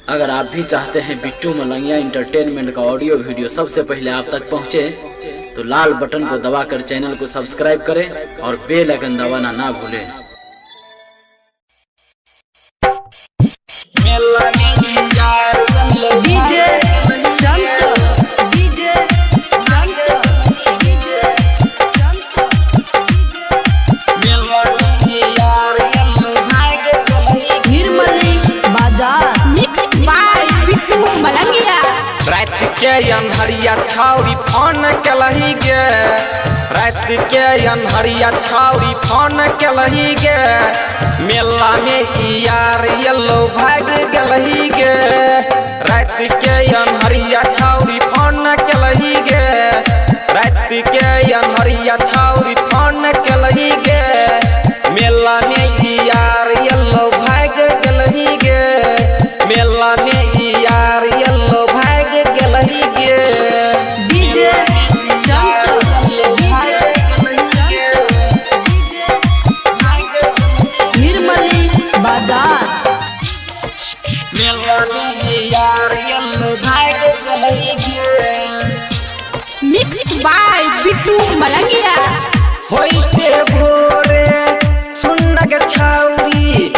अगर आप भी चाहते हैं बिट्टू मलंगिया इंटरटेनमेंट का ऑडियो वीडियो सबसे पहले आप तक पहुंचे, तो लाल बटन को दबाकर चैनल को सब्सक्राइब करें और बेल आइकन दबाना ना भूलें। के अनहरिया छाउरी फोन केलही गे, रात के अनहरिया छाउरी फोन केलही गे, मेला में यार येलो भाग गेलही गे। रात के अनहरिया छाउरी फोन केलही गे, रात के अनहरिया छाउरी फोन केलही गे, मेला में यार येलो भाग गेलही गे, मेला में यार येलो भाग गेलही गे। डीजे निर्मली बाजार मेला में यार येलो भाग गेलही गे। Mix by Bittu Malangiya. होइते भोरे सुनग छाउरी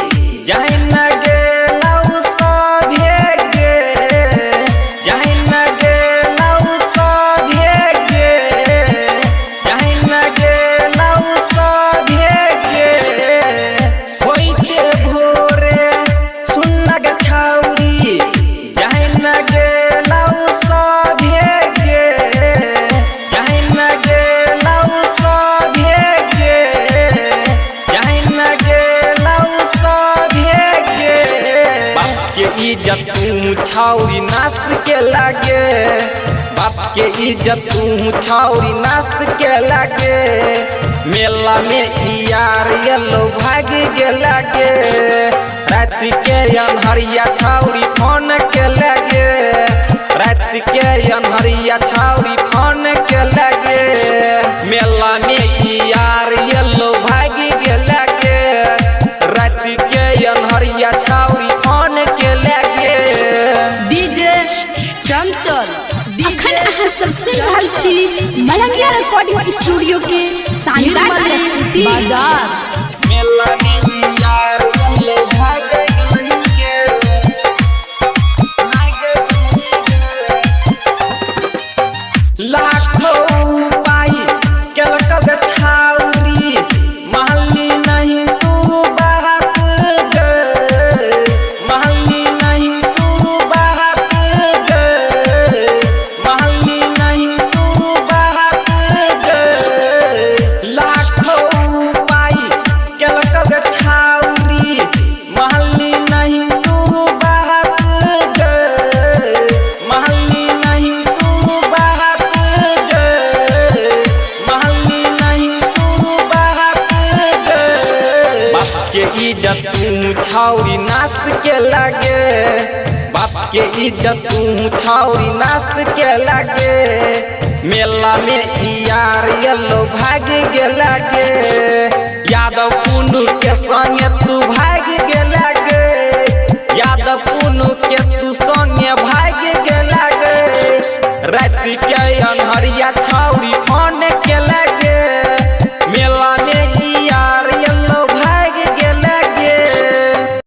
जाहि न गेलौ सभे गे, जाहि न गेलौ सभे गे, जाहि न गेलौ सभे गे। होइते भोरे सुनग छाउरी जाहि न गेलौ सभे गे, जाहि न गेलौ सभे गे, जाहि न गेलौ सभे गे। बाप के इज्जत तू छाउरी नाश के लागे, बाप के इज्जत तू छाउरी नाश के लागे, मेला में यार येलो भाग के लागे। रात के अनहरिया छाउरी फोन के लागे, रात के अनहरिया छाउरी फोन के लागे, मेला में यार येलो भाग के लागे। रात के अनहरिया छाउरी फोन के लागे। डीजे चंचल अखन अहाँ सब सुनि रहल छी मलंगिया रिकॉर्डिंग स्टूडियो के शानदार प्रस्तुति। बाजार मेला में यार येलो भाग गेलही गे, भाग गेलही गे। लाखों पाई केलक छाउरी महली नहीं तू बात गे, महली नहीं तू बात गे, महली नहीं तू बात गे। लाखों पाई केलक छाउरी महली नहीं तू बात गे, महली नहीं तू बात गे, महली नहीं तू बात गे। बाप के इज्जत तू छाउरी नाश के लागे, बाप के इज्जत तू छाउरी नाश के लागे, मेला में यार येलो भाग के लागे। यादव पुनु के संगे तू भाग के लागे, यादव पुनु के तू संगे भाग के लागे। रात के अनहरिया